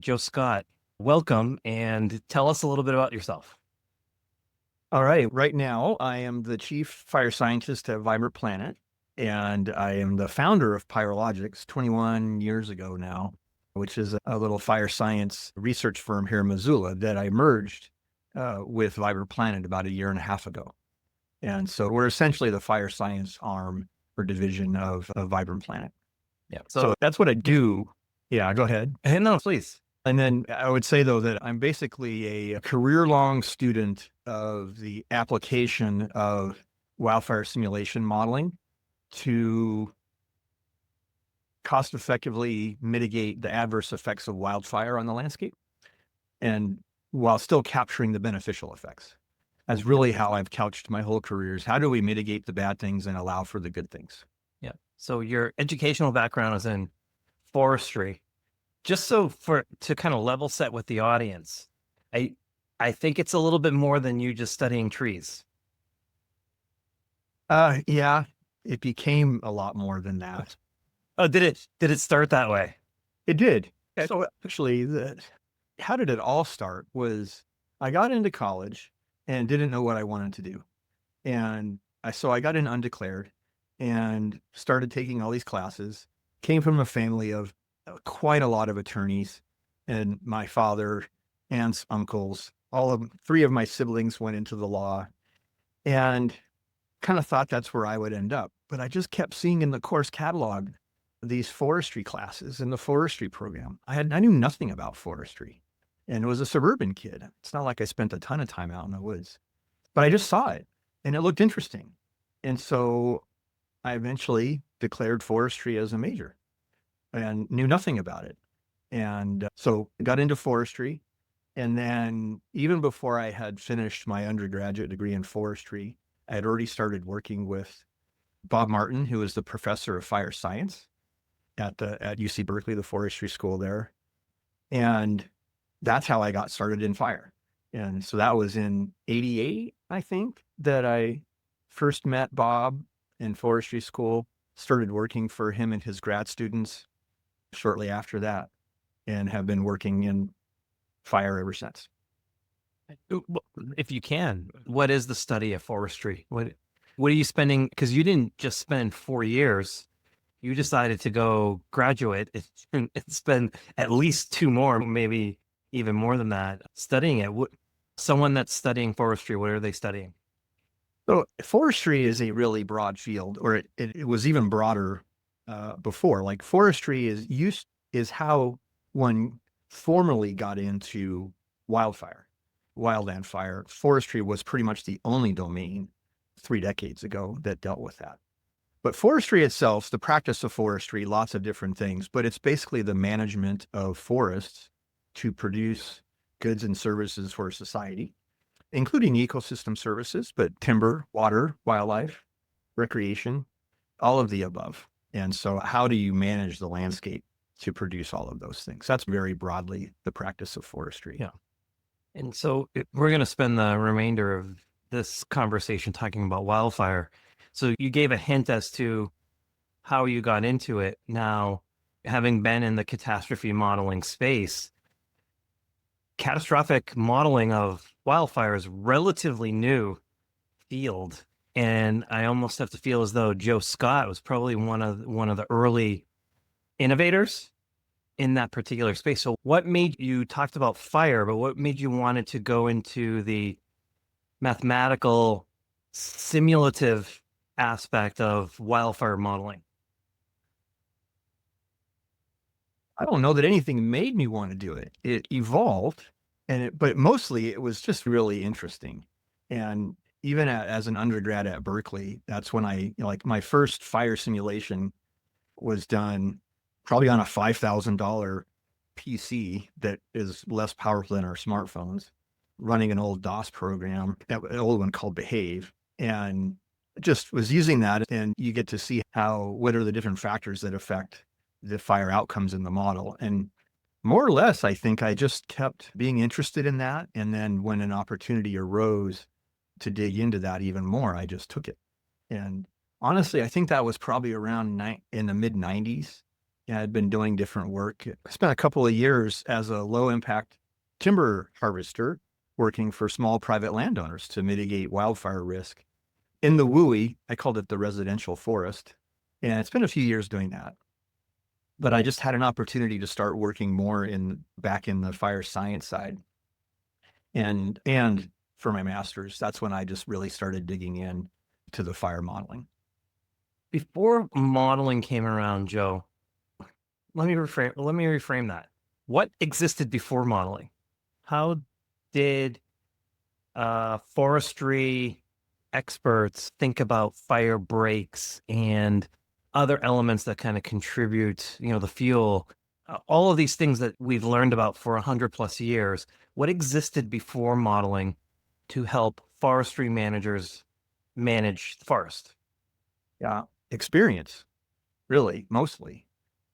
Joe Scott, welcome and tell us a little bit about yourself. All right. Right now, I am the chief fire scientist at Vibrant Planet, and I am the founder of Pyrologix 21 years ago now, which is a little fire science research firm here in Missoula that I merged with Vibrant Planet about a year and a half ago. And so we're essentially the fire science arm or division of Vibrant Planet. Yeah. So that's what I do. Yeah, go ahead. Hey, no, please. And then I would say, though, that I'm basically a career-long student of the application of wildfire simulation modeling to cost-effectively mitigate the adverse effects of wildfire on the landscape, and while still capturing the beneficial effects. That's really how I've couched my whole career is how do we mitigate the bad things and allow for the good things? Yeah. So your educational background is in forestry. Just so for to kind of level set with the audience, I I think it's a little bit more than you just studying trees. Yeah, it became a lot more than that. Oh, did it start that way? It did. Okay. So actually, how did it all start was I got into college and didn't know what I wanted to do. And so I got in undeclared and started taking all these classes. Came from a family of quite a lot of attorneys, and my father, aunts, uncles, three of my siblings went into the law, and kind of thought that's where I would end up. But I just kept seeing in the course catalog these forestry classes in the forestry program. I knew nothing about forestry, and was a suburban kid. It's not like I spent a ton of time out in the woods, but I just saw it and it looked interesting. And so I eventually declared forestry as a major and knew nothing about it. And so got into forestry. And then even before I had finished my undergraduate degree in forestry, I had already started working with Bob Martin, who is the professor of fire science at UC Berkeley, the forestry school there. And that's how I got started in fire. And so that was in 88, I think, that I first met Bob in forestry school, started working for him and his grad students shortly after that, and have been working in fire ever since. If you can, what is the study of forestry? What are you spending? Because you didn't just spend 4 years. You decided to go graduate and spend at least two more, maybe even more than that, studying it. Someone that's studying forestry, what are they studying? So forestry is a really broad field, or it was even broader before. Like forestry is how one formally got into wildfire, wildland fire. Forestry was pretty much the only domain 3 decades ago that dealt with that. But forestry itself, the practice of forestry, lots of different things, but it's basically the management of forests to produce goods and services for society, including ecosystem services, but timber, water, wildlife, recreation, all of the above. And so how do you manage the landscape to produce all of those things? That's very broadly the practice of forestry. Yeah. And so we're going to spend the remainder of this conversation talking about wildfire. So you gave a hint as to how you got into it. Now, having been in the catastrophe modeling space, catastrophic modeling of wildfire is relatively new field. And I almost have to feel as though Joe Scott was probably one of the early innovators in that particular space. So what made you talked about fire, but what made you wanted to go into the mathematical simulative aspect of wildfire modeling? I don't know that anything made me want to do it. It evolved, but mostly it was just really interesting. And even as an undergrad at Berkeley, that's when like my first fire simulation was done probably on a $5,000 PC that is less powerful than our smartphones, running an old DOS program, an old one called Behave. And just was using that, and you get to see what are the different factors that affect the fire outcomes in the model. And more or less, I think I just kept being interested in that. And then when an opportunity arose to dig into that even more, I just took it. And honestly, I think that was probably around in the mid 90s Yeah, I'd been doing different work. I spent a couple of years as a low impact timber harvester working for small private landowners to mitigate wildfire risk. In the WUI, I called it the residential forest. And it's been a few years doing that. But I just had an opportunity to start working more back in the fire science side. And for my master's, that's when I just really started digging in to the fire modeling. Before modeling came around, Joe, let me reframe that. What existed before modeling? How did forestry experts think about fire breaks and other elements that kind of contribute, the fuel, all of these things that we've learned about for 100 plus years? What existed before modeling to help forestry managers manage the forest? Yeah. Experience, really, mostly.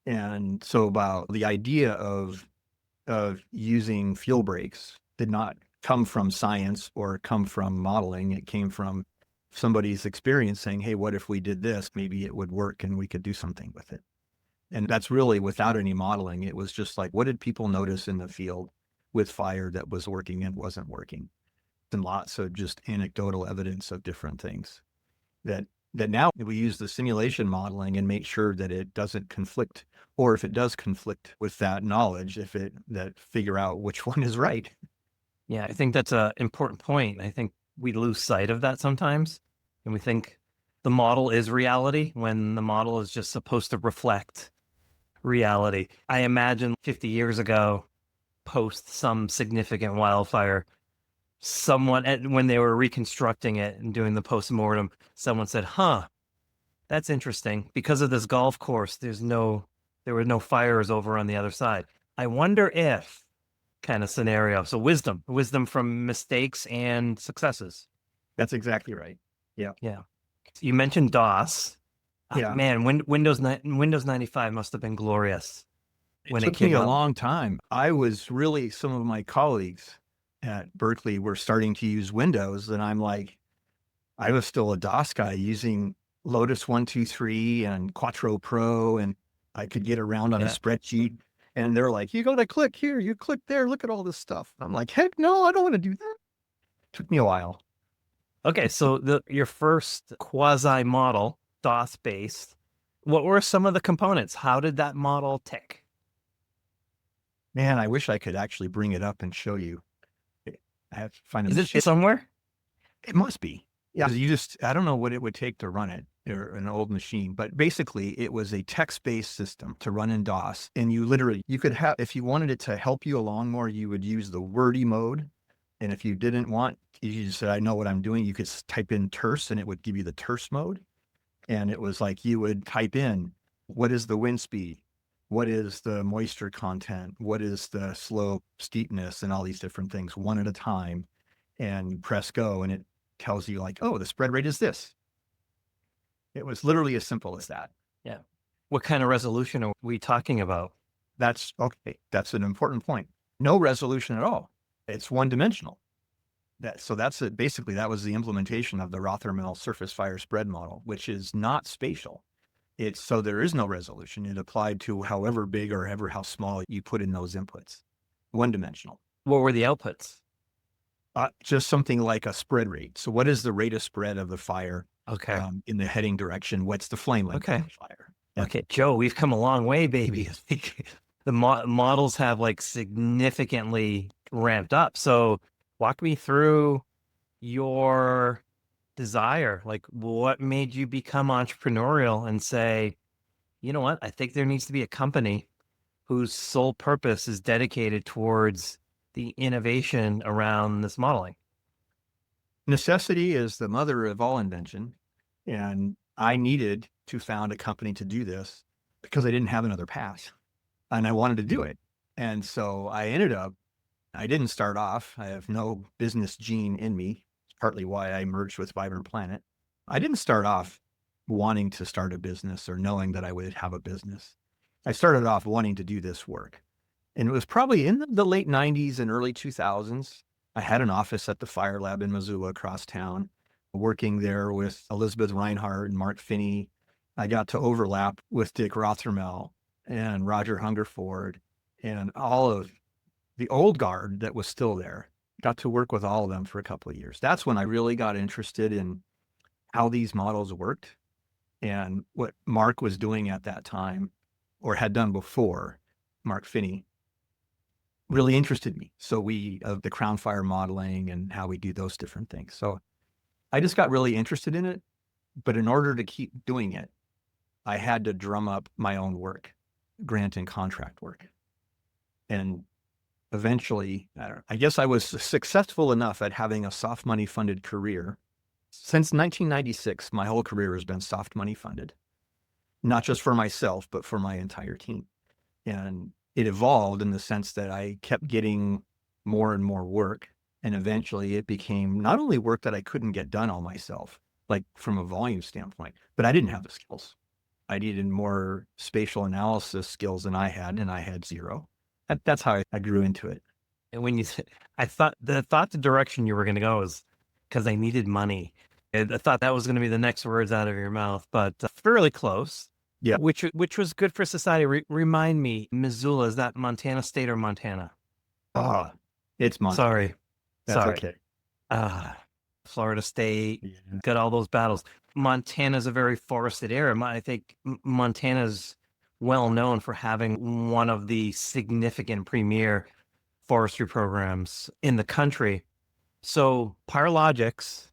And so about the idea of using fuel breaks did not come from science or come from modeling. It came from somebody's experience saying, hey, what if we did this? Maybe it would work and we could do something with it. And that's really without any modeling. It was just like, what did people notice in the field with fire that was working and wasn't working? And lots of just anecdotal evidence of different things that now we use the simulation modeling and make sure that it doesn't conflict, or if it does conflict with that knowledge, that figure out which one is right. Yeah, I think that's an important point. I think we lose sight of that sometimes, and we think the model is reality when the model is just supposed to reflect reality. I imagine 50 years ago, post some significant wildfire, someone, when they were reconstructing it and doing the post-mortem, someone said, huh, that's interesting. Because of this golf course, there were no fires over on the other side. I wonder if kind of scenario. So wisdom from mistakes and successes. That's exactly right. Yeah. Yeah. You mentioned DOS. Yeah. Man, Windows 95 must have been glorious It when it took me came a out. long time. Some of my colleagues at Berkeley were starting to use Windows, and I'm like, I was still a DOS guy using Lotus 123 and Quattro Pro, and I could get around on a Yeah. spreadsheet. And they're like, you got to click here, you click there, look at all this stuff. I'm like, heck no, I don't want to do that. Took me a while. Okay, so your first quasi model, DOS based, what were some of the components? How did that model tick? Man, I wish I could actually bring it up and show you. I have to find a Is it machine. somewhere? It must be. Yeah. 'Cause I don't know what it would take to run it or an old machine, but basically it was a text-based system to run in DOS. And you could have, if you wanted it to help you along more, you would use the wordy mode. And if you didn't want, you just said, I know what I'm doing. You could type in terse and it would give you the terse mode. And it was like, you would type in, what is the wind speed? What is the moisture content? What is the slope steepness and all these different things one at a time, and you press go and it tells you like, oh, the spread rate is this. It was literally as simple as that. Yeah. What kind of resolution are we talking about? That's okay. That's an important point. No resolution at all. It's one dimensional. That's it. Basically, that was the implementation of the Rothermel surface fire spread model, which is not spatial. So there is no resolution. It applied to however big or ever how small you put in those inputs. One dimensional. What were the outputs? Just something like a spread rate. So what is the rate of spread of the fire Okay. in the heading direction? What's the flame length Okay. of the fire? Yeah. Okay, Joe, we've come a long way, baby. The models have like significantly ramped up. So walk me through your desire. Like, what made you become entrepreneurial and say, you know what? I think there needs to be a company whose sole purpose is dedicated towards the innovation around this modeling. Necessity is the mother of all invention. And I needed to found a company to do this because I didn't have another path and I wanted to do it. And so I didn't start off, I have no business gene in me. It's partly why I merged with Vibrant Planet. I didn't start off wanting to start a business or knowing that I would have a business. I started off wanting to do this work. And it was probably in the late 90s and early 2000s. I had an office at the Fire Lab in Missoula across town, working there with Elizabeth Reinhardt and Mark Finney. I got to overlap with Dick Rothermel and Roger Hungerford and all of the old guard that was still there. Got to work with all of them for a couple of years. That's when I really got interested in how these models worked and what Mark was doing at that time or had done before, Mark Finney, really interested me. So of the crown fire modeling and how we do those different things. So I just got really interested in it. But in order to keep doing it, I had to drum up my own work, grant and contract work. And eventually, I guess I was successful enough at having a soft money funded career. Since 1996, my whole career has been soft money funded, not just for myself, but for my entire team. And it evolved in the sense that I kept getting more and more work. And eventually it became not only work that I couldn't get done all myself, like from a volume standpoint, but I didn't have the skills. I needed more spatial analysis skills than I had, and I had zero. That's how I grew into it. And when you said, I thought the direction you were going to go is because I needed money. And I thought that was going to be the next words out of your mouth, but fairly close. Yeah. Which was good for society. Remind me, Missoula, is that Montana State or Montana? It's Montana. Sorry. That's Sorry. okay. Florida State, Yeah. got all those battles. Montana's a very forested area. I think Montana's well known for having one of the significant premier forestry programs in the country. So Pyrologix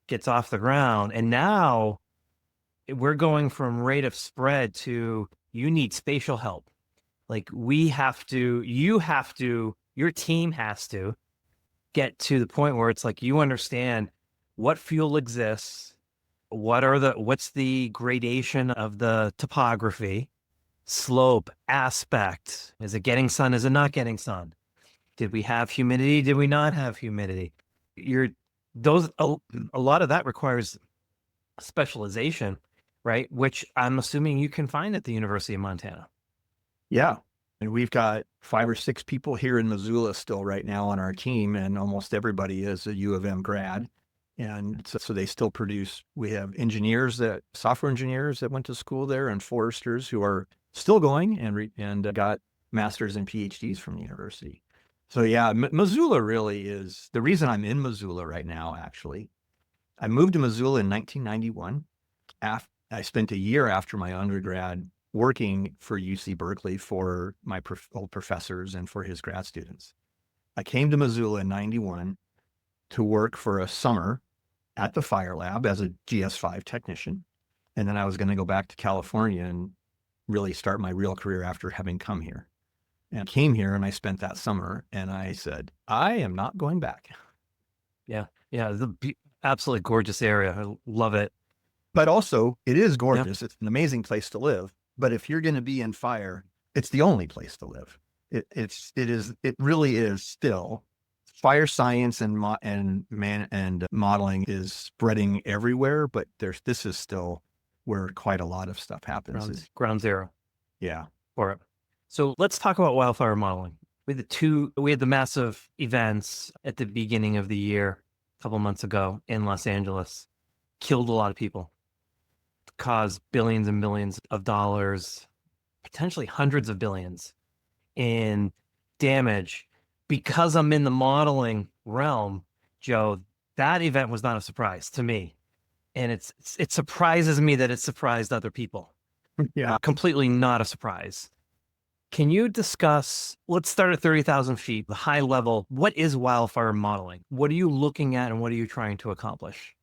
gets off the ground, and now we're going from rate of spread to you need spatial help. Like your team has to get to the point where it's like you understand what fuel exists, what's the gradation of the topography, slope, aspect. Is it getting sun? Is it not getting sun? Did we have humidity? Did we not have humidity? A lot of that requires specialization, right? Which I'm assuming you can find at the University of Montana. Yeah. And we've got 5 or 6 people here in Missoula still right now on our team, and almost everybody is a U of M grad. And so they still produce. We have software engineers that went to school there, and foresters who are still going and got masters and PhDs from the university. So yeah, Missoula really is the reason I'm in Missoula right now. Actually, I moved to Missoula in 1991. I spent a year after my undergrad working for UC Berkeley for my old professors and for his grad students. I came to Missoula in 91 to work for a summer at the fire lab as a GS5 technician. And then I was going to go back to California and really start my real career after having come here. And I came here and I spent that summer and I said, I am not going back. Yeah. Yeah. Absolutely gorgeous area. I love it. But also it is gorgeous. Yeah. It's an amazing place to live. But if you're going to be in fire, it's the only place to live. It really is still. Fire science and modeling is spreading everywhere, but this is still where quite a lot of stuff happens. Ground zero. Yeah. For it. So let's talk about wildfire modeling. We had the massive events at the beginning of the year, a couple months ago in Los Angeles, killed a lot of people, caused billions and billions of dollars, potentially hundreds of billions in damage. Because I'm in the modeling realm, Joe, that event was not a surprise to me. And it surprises me that it surprised other people. Yeah. Completely not a surprise. Can you discuss, let's start at 30,000 feet, the high level. What is wildfire modeling? What are you looking at and what are you trying to accomplish?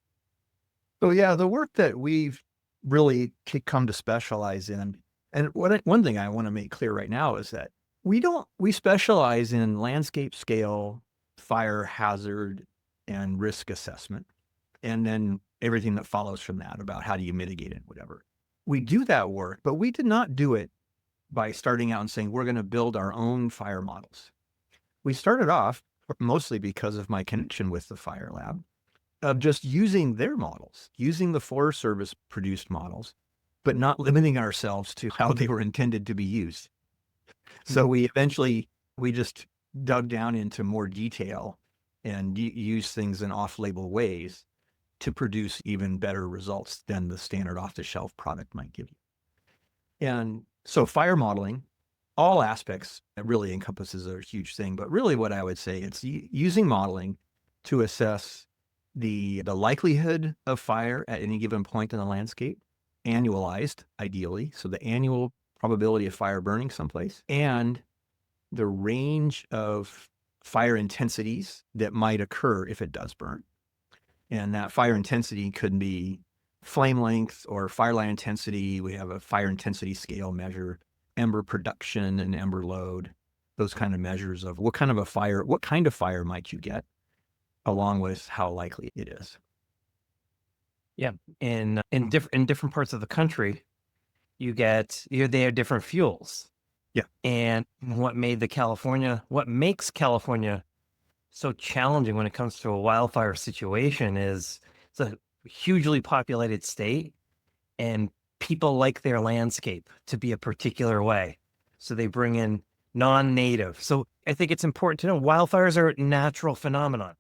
So yeah, the work that we've really come to specialize in, and one thing I want to make clear right now is that we specialize in landscape scale, fire hazard, and risk assessment, and then everything that follows from that about how do you mitigate it, whatever. We do that work, but we did not do it by starting out and saying, we're going to build our own fire models. We started off mostly because of my connection with the fire lab of just using their models, using the Forest Service produced models, but not limiting ourselves to how they were intended to be used. So we just dug down into more detail and use things in off-label ways to produce even better results than the standard off-the-shelf product might give you. And So fire modeling, all aspects, it really encompasses a huge thing. But really, what I would say, it's using modeling to assess the likelihood of fire at any given point in the landscape, annualized, ideally. So the annual probability of fire burning someplace, and the range of fire intensities that might occur if it does burn. And that fire intensity could be flame length or fireline intensity. We have a fire intensity scale measure, ember production and ember load, those kind of measures of what kind of fire might you get, along with how likely it is. Yeah. In different parts of the country, they have different fuels. Yeah. And what makes California so challenging when it comes to a wildfire situation is it's a hugely populated state, and people like their landscape to be a particular way. So they bring in non-native. So I think it's important to know wildfires are a natural phenomenon.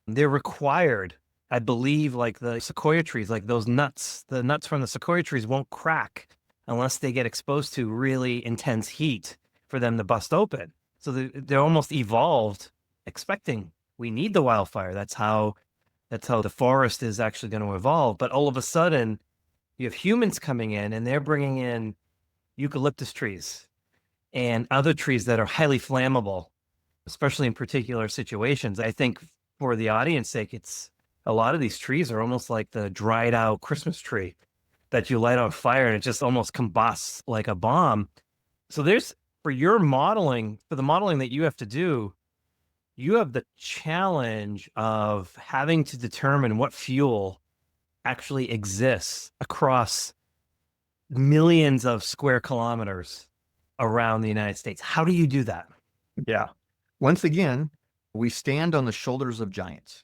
They're required. I believe like the sequoia trees, like the nuts from the sequoia trees won't crack unless they get exposed to really intense heat for them to bust open. So they're almost evolved expecting we need the wildfire. That's how the forest is actually going to evolve. But all of a sudden, you have humans coming in and they're bringing in eucalyptus trees and other trees that are highly flammable, especially in particular situations. I think for the audience sake, it's a lot of these trees are almost like the dried out Christmas tree that you light on fire and it just almost combusts like a bomb. So for the modeling that you have to do, you have the challenge of having to determine what fuel actually exists across millions of square kilometers around the United States. How do you do that? Yeah. Once again, we stand on the shoulders of giants.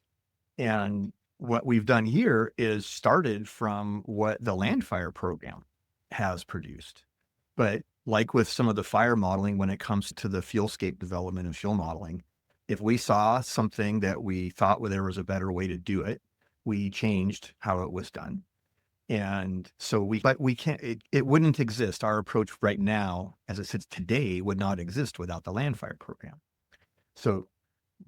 And what we've done here is started from what the land fire program has produced. But like with some of the fire modeling, when it comes to the fuelscape development and fuel modeling, if we saw something that we thought there was a better way to do it, we changed how it was done. And so we can't, it wouldn't exist. Our approach right now, as it sits today, would not exist without the land fire program. So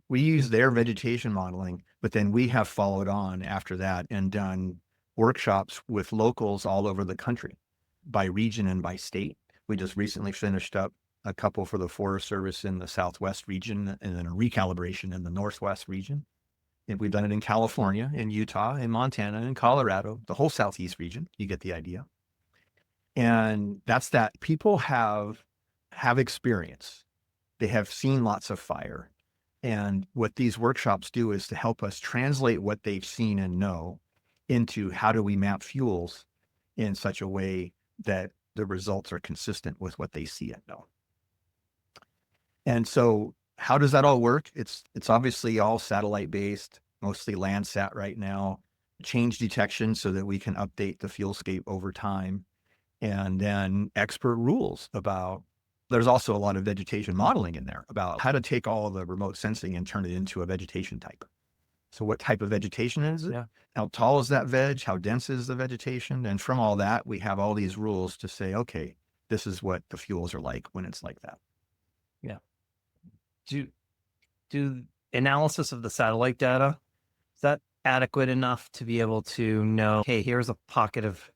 we use their vegetation modeling, but then we have followed on after that and done workshops with locals all over the country by region and by state. We just recently finished up a couple for the Forest Service in the Southwest region and then a recalibration in the Northwest region. And we've done it in California, in Utah, in Montana, in Colorado, the whole Southeast region. You get the idea. And that's that people have experience. They have seen lots of fire. And what these workshops do is to help us translate what they've seen and know into how do we map fuels in such a way that the results are consistent with what they see and know. And so how does that all work? It's obviously all satellite based, mostly Landsat right now, change detection so that we can update the fuelscape over time. And then expert rules about, there's also a lot of vegetation modeling in there about how to take all of the remote sensing and turn it into a vegetation type. So what type of vegetation is it? Yeah. How tall is that veg? How dense is the vegetation? And from all that, we have all these rules to say, okay, this is what the fuels are like when it's like that. Yeah. Do analysis of the satellite data, is that adequate enough to be able to know, hey, here's a pocket of,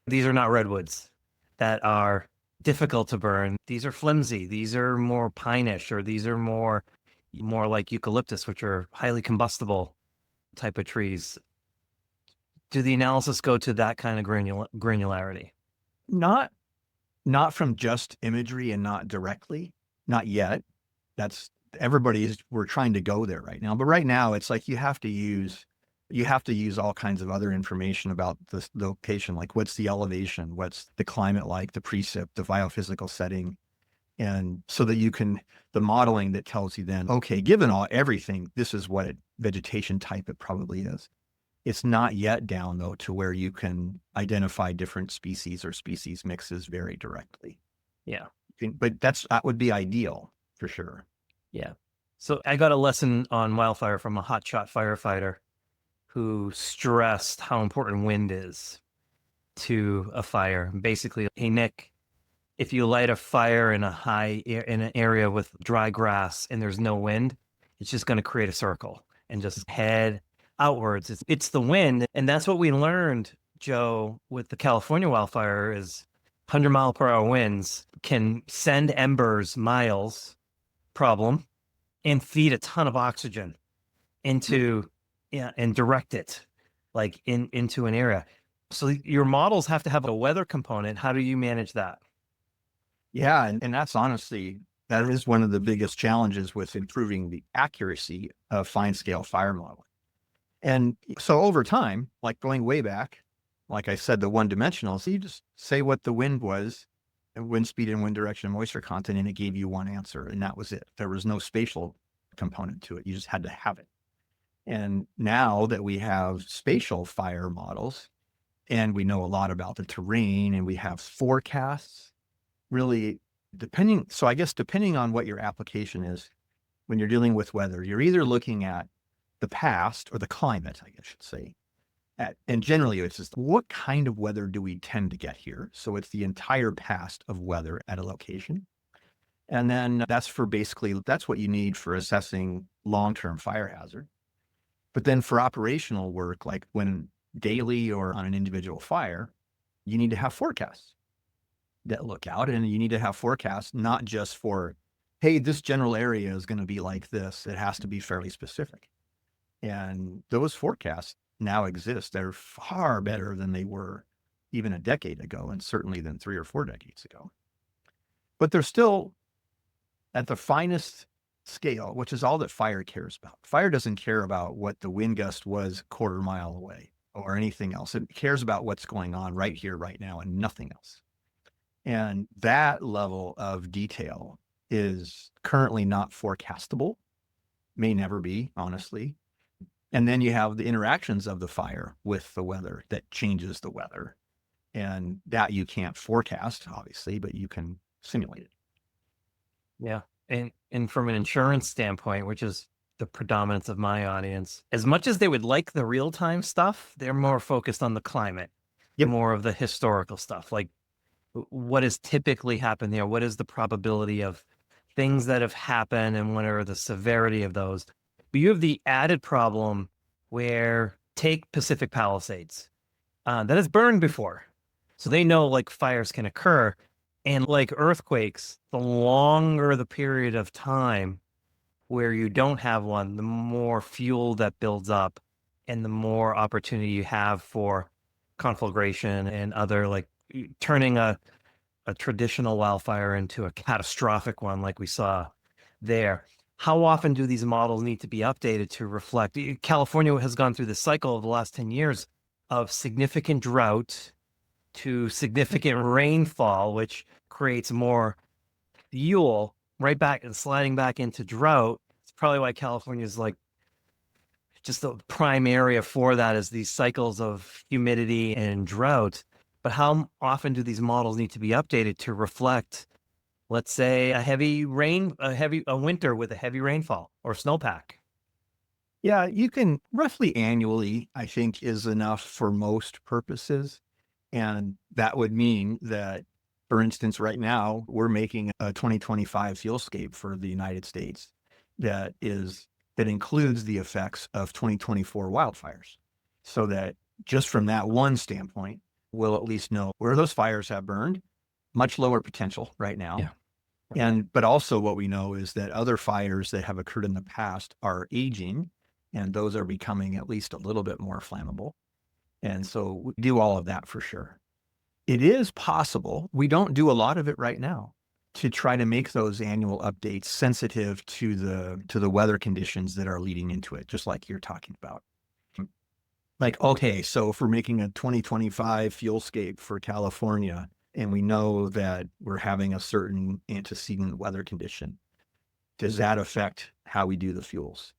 these are not redwoods that are difficult to burn. These are flimsy. These are more pinish, or these are more like eucalyptus, which are highly combustible type of trees. Do the analysis go to that kind of granularity? Not from just imagery and not directly, not yet. We're trying to go there right now. But right now it's like you have to use all kinds of other information about the location, like what's the elevation, what's the climate like, the precip, the biophysical setting. And so that the modeling that tells you then, okay, given everything, this is what vegetation type it probably is. It's not yet down though to where you can identify different species or species mixes very directly. Yeah. But that would be ideal for sure. Yeah. So I got a lesson on wildfire from a hotshot firefighter who stressed how important wind is to a fire. Basically, hey, Nick, if you light a fire in in an area with dry grass and there's no wind, it's just going to create a circle and just head outwards. It's the wind. And that's what we learned, Joe, with the California wildfire is 100-mile-per-hour winds can send embers miles, problem, and feed a ton of oxygen into, yeah, and direct it like into an area. So your models have to have a weather component. How do you manage that? Yeah, and that's honestly, that is one of the biggest challenges with improving the accuracy of fine scale fire modeling. And so over time, like going way back, like I said, the one dimensional, so you just say what the wind was, and wind speed and wind direction, moisture content, and it gave you one answer, and that was it. There was no spatial component to it. You just had to have it. And now that we have spatial fire models and we know a lot about the terrain and we have forecasts, really so I guess depending on what your application is, when you're dealing with weather, you're either looking at the past or the climate, I guess I should say. And generally it's just what kind of weather do we tend to get here? So it's the entire past of weather at a location. And then that's what you need for assessing long-term fire hazard. But then for operational work, like when daily or on an individual fire, you need to have forecasts that look out, and you need to have forecasts not just for, hey, this general area is going to be like this. It has to be fairly specific. And those forecasts now exist. They're far better than they were even a decade ago, and certainly than 3 or 4 decades ago. But they're still at the finest scale, which is all that fire cares about. Fire doesn't care about what the wind gust was a quarter mile away or anything else. It cares about what's going on right here, right now, and nothing else. And that level of detail is currently not forecastable, may never be, honestly. And then you have the interactions of the fire with the weather that changes the weather. And that you can't forecast, obviously, but you can simulate it. Yeah. And from an insurance standpoint, which is the predominance of my audience, as much as they would like the real-time stuff, they're more focused on the climate, Yep. more of the historical stuff. Like what has typically happened there? What is the probability of things that have happened and what are the severity of those? But you have the added problem where take Pacific Palisades that has burned before. So they know like fires can occur. And like earthquakes, the longer the period of time where you don't have one, the more fuel that builds up and the more opportunity you have for conflagration and other like turning a traditional wildfire into a catastrophic one like we saw there. How often do these models need to be updated to reflect? California has gone through this cycle of the last 10 years of significant drought to significant rainfall, which creates more fuel right back and sliding back into drought. It's probably why California is like just the prime area for that is these cycles of humidity and drought. But how often do these models need to be updated to reflect, let's say, a winter with a heavy rainfall or snowpack? Yeah, you can roughly annually, I think, is enough for most purposes. And that would mean that, for instance, right now, we're making a 2025 fuelscape for the United States that includes the effects of 2024 wildfires. So that just from that one standpoint, we'll at least know where those fires have burned, much lower potential right now. Yeah. But also what we know is that other fires that have occurred in the past are aging, and those are becoming at least a little bit more flammable. And so we do all of that for sure. It is possible, we don't do a lot of it right now, to try to make those annual updates sensitive to the weather conditions that are leading into it, just like you're talking about. Like, okay, so if we're making a 2025 fuelscape for California, and we know that we're having a certain antecedent weather condition, does that affect how we do the fuels?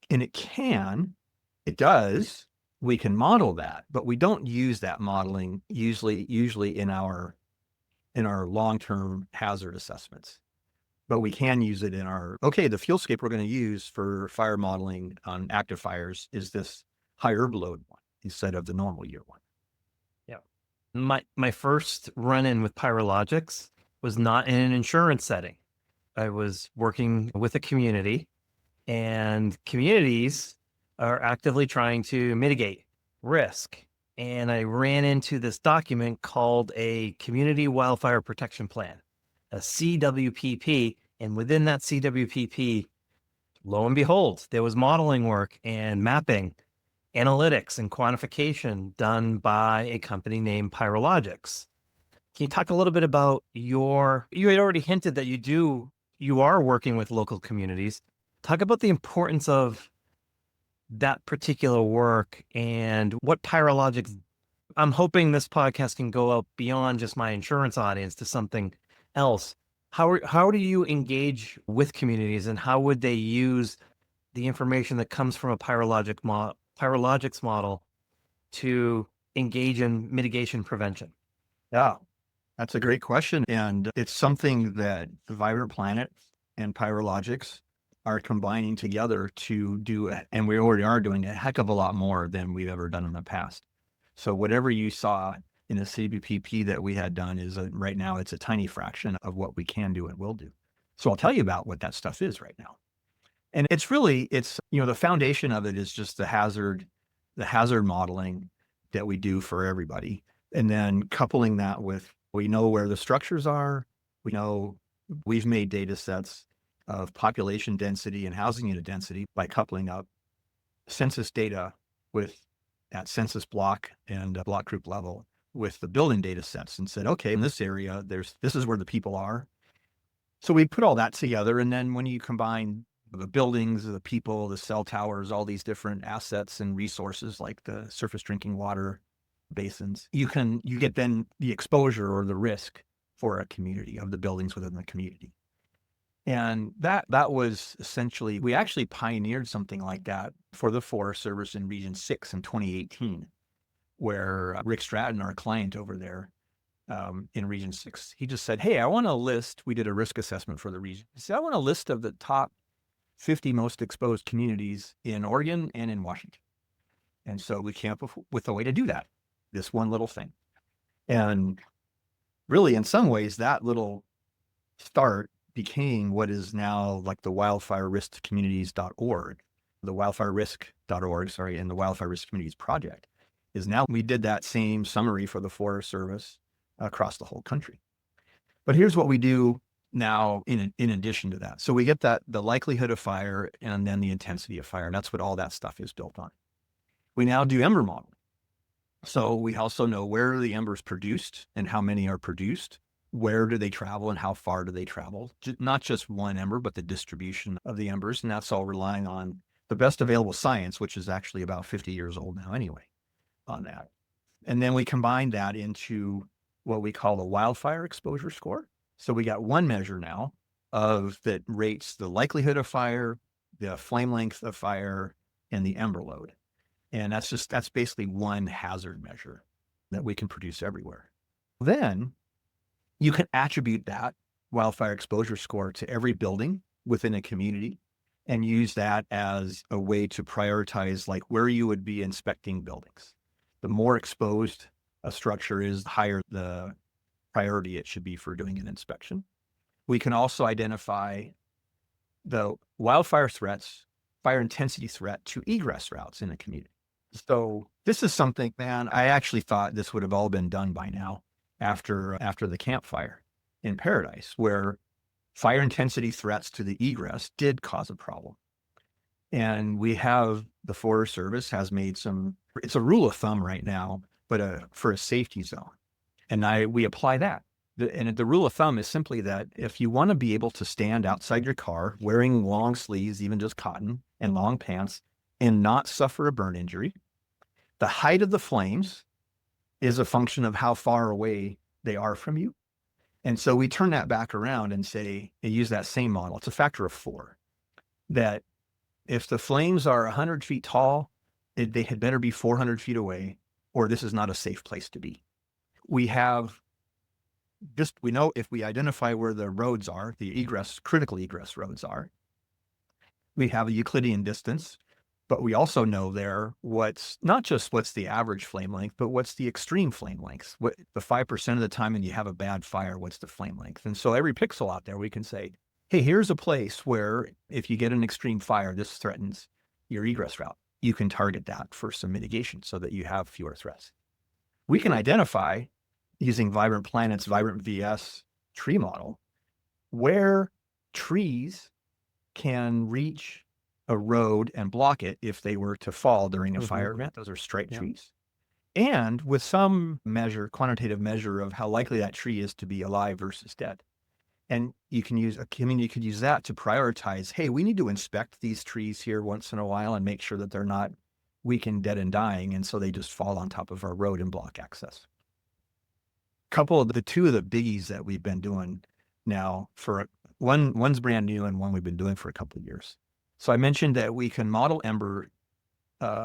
And it does. We can model that, but we don't use that modeling usually in our long-term hazard assessments. But we can use it in the fuelscape we're going to use for fire modeling on active fires is this high herb load one instead of the normal year one. Yeah. My first run-in with Pyrologix was not in an insurance setting. I was working with a community, and communities are actively trying to mitigate risk. And I ran into this document called a Community Wildfire Protection Plan, a CWPP. And within that CWPP, lo and behold, there was modeling work and mapping, analytics, and quantification done by a company named Pyrologix. Can you talk a little bit about you had already hinted that you are working with local communities. Talk about the importance of that particular work and what Pyrologix. I'm hoping this podcast can go out beyond just my insurance audience to something else. How do you engage with communities, and how would they use the information that comes from a Pyrologix model to engage in mitigation prevention? Yeah, that's a great question. And it's something that the Vibrant Planet and Pyrologix are combining together to do, and we already are doing a heck of a lot more than we've ever done in the past. So whatever you saw in the CBPP that we had done is right now, it's a tiny fraction of what we can do and will do. So I'll tell you about what that stuff is right now. And the foundation of it is just the hazard modeling that we do for everybody. And then coupling that with, we know where the structures are. We know we've made data sets of population density and housing unit density by coupling up census data with at census block and block group level with the building data sets, and said, okay, in this area, this is where the people are. So we put all that together. And then when you combine the buildings, the people, the cell towers, all these different assets and resources like the surface drinking water basins, you get then the exposure or the risk for a community of the buildings within the community. And that was essentially, we actually pioneered something like that for the Forest Service in Region 6 in 2018, where Rick Stratton, our client over there in Region 6, he just said, hey, I want a list. We did a risk assessment for the region. He said, I want a list of the top 50 most exposed communities in Oregon and in Washington. And so we came up with a way to do that, this one little thing. And really, in some ways, that little start became what is now like the wildfireriskcommunities.org, the wildfirerisk.org, and the Wildfire Risk Communities Project is now, we did that same summary for the Forest Service across the whole country. But here's what we do now in addition to that. So we get the likelihood of fire and then the intensity of fire. And that's what all that stuff is built on. We now do ember modeling. So we also know where are the embers produced and how many are produced, where do they travel and how far do they travel? Not just one ember, but the distribution of the embers. And that's all relying on the best available science, which is actually about 50 years old now anyway, on that. And then we combine that into what we call the wildfire exposure score. So we got one measure now that rates the likelihood of fire, the flame length of fire, and the ember load. And that's basically one hazard measure that we can produce everywhere. Then you can attribute that wildfire exposure score to every building within a community and use that as a way to prioritize like where you would be inspecting buildings. The more exposed a structure is, the higher the priority it should be for doing an inspection. We can also identify the wildfire threats, fire intensity threat to egress routes in a community. So this is something, man, I actually thought this would have all been done by now after the campfire in Paradise, where fire intensity threats to the egress did cause a problem. And the Forest Service has made it's a rule of thumb right now, but for a safety zone. And we apply that. And the rule of thumb is simply that if you want to be able to stand outside your car wearing long sleeves, even just cotton, and long pants, and not suffer a burn injury, the height of the flames is a function of how far away they are from you. And so we turn that back around and use that same model. It's a factor of 4, that if the flames are 100 feet tall, they had better be 400 feet away, or this is not a safe place to be. We know if we identify where the roads are, the critical egress roads are, we have a Euclidean distance But we also know there what's not just what's the average flame length, but what's the extreme flame lengths. What the 5% of the time when you have a bad fire, what's the flame length? And so every pixel out there, we can say, hey, here's a place where if you get an extreme fire, this threatens your egress route. You can target that for some mitigation so that you have fewer threats. We can identify using Vibrant Planet's Vibrant VS tree model where trees can reach a road and block it if they were to fall during a fire event. Those are straight trees. And with some measure, quantitative measure of how likely that tree is to be alive versus dead. And you can use a community could use that to prioritize, hey, we need to inspect these trees here once in a while and make sure that they're not weakened, dead, and dying. And so they just fall on top of our road and block access. Two of the biggies that we've been doing now for one's brand new and one we've been doing for a couple of years. So I mentioned that we can model ember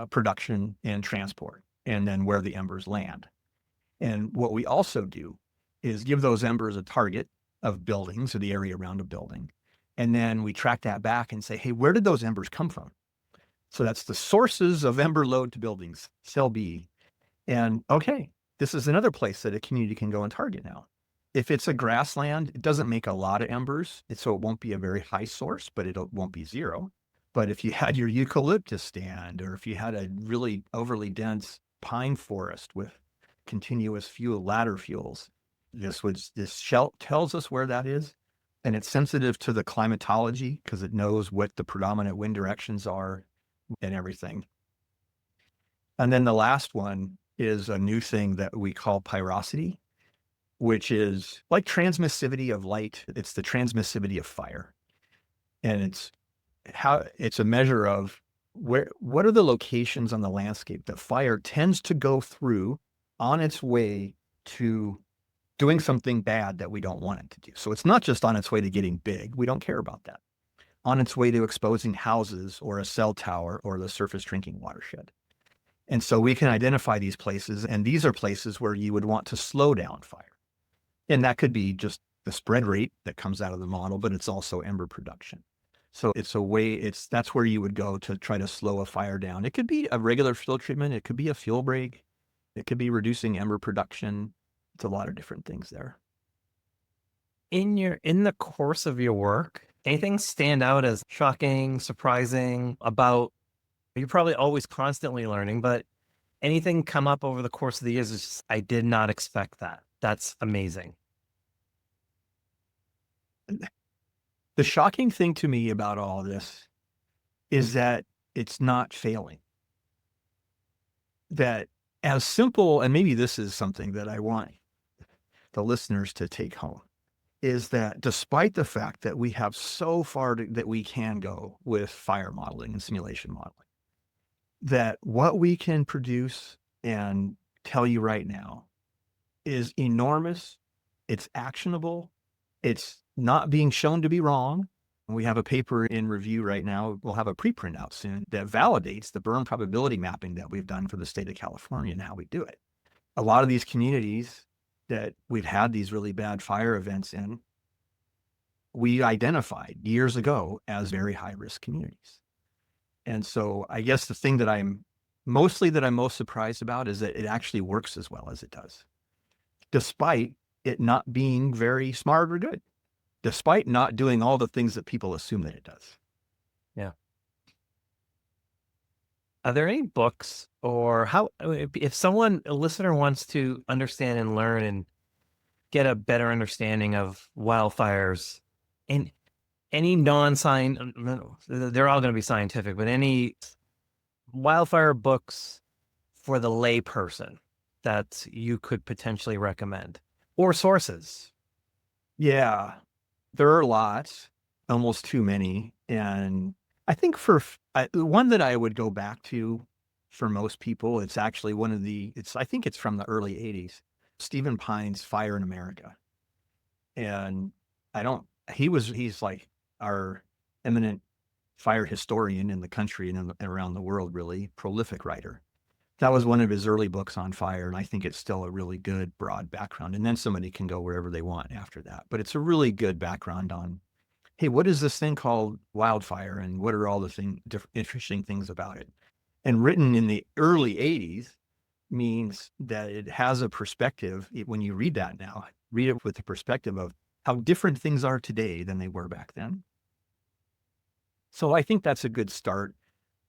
production and transport, and then where the embers land. And what we also do is give those embers a target of buildings or the area around a building. And then we track that back and say, hey, where did those embers come from? So that's the sources of ember load to buildings, cell B. And okay, this is another place that a community can go and target now. If it's a grassland, it doesn't make a lot of embers, so it won't be a very high source, but it won't be zero. But if you had your eucalyptus stand, or if you had a really overly dense pine forest with continuous ladder fuels, this tells us where that is. And it's sensitive to the climatology because it knows what the predominant wind directions are and everything. And then the last one is a new thing that we call pyrosity, which is like transmissivity of light. It's the transmissivity of fire. And it's a measure of what are the locations on the landscape that fire tends to go through on its way to doing something bad that we don't want it to do. So it's not just on its way to getting big. We don't care about that. On its way to exposing houses or a cell tower or the surface drinking watershed. And so we can identify these places, and these are places where you would want to slow down fire. And that could be just the spread rate that comes out of the model, but it's also ember production. So that's where you would go to try to slow a fire down. It could be a regular fuel treatment. It could be a fuel break. It could be reducing ember production. It's a lot of different things there. In the course of your work, anything stand out as shocking, surprising about, you're probably always constantly learning, but anything come up over the course of the years is just, I did not expect that. That's amazing. The shocking thing to me about all of this is that it's not failing. That as simple, and maybe this is something that I want the listeners to take home, is that despite the fact that we have so far that we can go with fire modeling and simulation modeling, that what we can produce and tell you right now is enormous. It's actionable. It's not being shown to be wrong. We have a paper in review right now. We'll have a preprint out soon that validates the burn probability mapping that we've done for the state of California and how we do it. A lot of these communities that we've had these really bad fire events in, we identified years ago as very high risk communities. And so I guess the thing that I'm most surprised about is that it actually works as well as it does, despite it not being very smart or good, despite not doing all the things that people assume that it does. Yeah. Are there any books or if a listener wants to understand and learn and get a better understanding of wildfires and any they're all going to be scientific, but any wildfire books for the lay person that you could potentially recommend or sources? Yeah, there are lots, almost too many. And I think the one that I would go back to for most people, it's actually I think it's from the early 80s, Stephen Pine's Fire in America. And he's like our eminent fire historian in the country and around the world, really prolific writer. That was one of his early books on fire, and I think it's still a really good broad background. And then somebody can go wherever they want after that. But it's a really good background on hey, what is this thing called wildfire, and what are all the interesting things about it? And written in the early 80s means that it has a perspective. When you read that now, read it with the perspective of how different things are today than they were back then. So I think that's a good start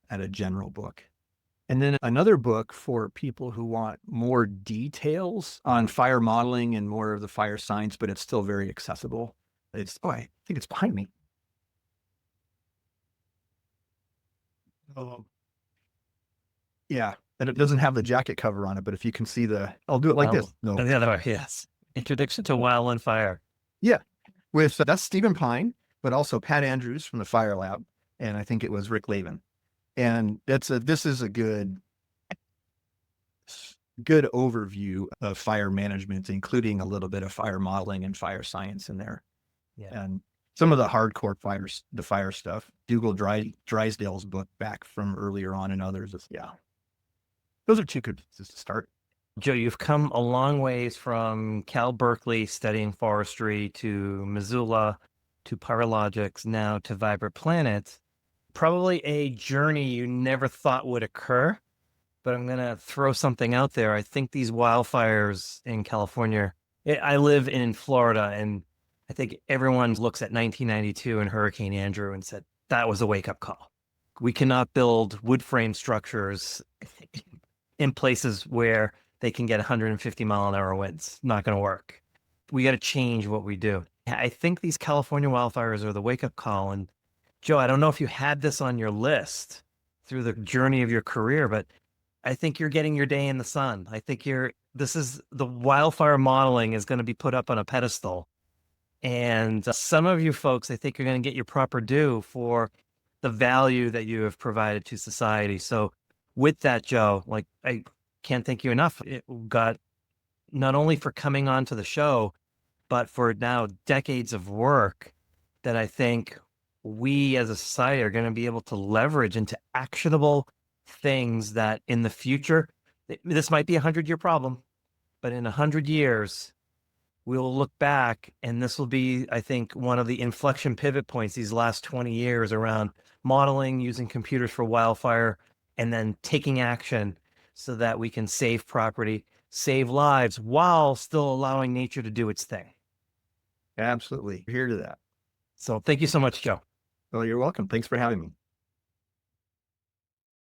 at a general book. And then another book for people who want more details on fire modeling and more of the fire science, but it's still very accessible. I think it's behind me. Oh, yeah. And it doesn't have the jacket cover on it, but if you can see I'll do it like this. No. The other way, yes. Introduction to Wildfire. Yeah. That's Stephen Pine, but also Pat Andrews from the Fire Lab. And I think it was Rick Lavin. And this is a good overview of fire management, including a little bit of fire modeling and fire science in there. Yeah. And some of the hardcore the fire stuff, Dougal Drysdale's book back from earlier on, and others. Yeah. Those are two good places to start. Joe, you've come a long ways from Cal Berkeley studying forestry to Missoula to Pyrologix, now to Vibrant Planets. Probably a journey you never thought would occur, but I'm going to throw something out there. I think these wildfires in California, I live in Florida, and I think everyone looks at 1992 and Hurricane Andrew and said, that was a wake-up call. We cannot build wood frame structures in places where they can get 150-mile-an-hour winds. Not going to work. We got to change what we do. I think these California wildfires are the wake-up call. And Joe, I don't know if you had this on your list through the journey of your career, but I think you're getting your day in the sun. I think the wildfire modeling is going to be put up on a pedestal. And some of you folks, I think you're going to get your proper due for the value that you have provided to society. So with that, Joe, I can't thank you enough. It got not only for coming on to the show, but for now decades of work that I think we as a society are going to be able to leverage into actionable things that in the future, this might be a 100-year problem, but in 100 years, we'll look back and this will be, I think, one of the inflection pivot points these last 20 years around modeling, using computers for wildfire, and then taking action so that we can save property, save lives, while still allowing nature to do its thing. Absolutely. Here to that. So thank you so much, Joe. Well, you're welcome. Thanks for having me.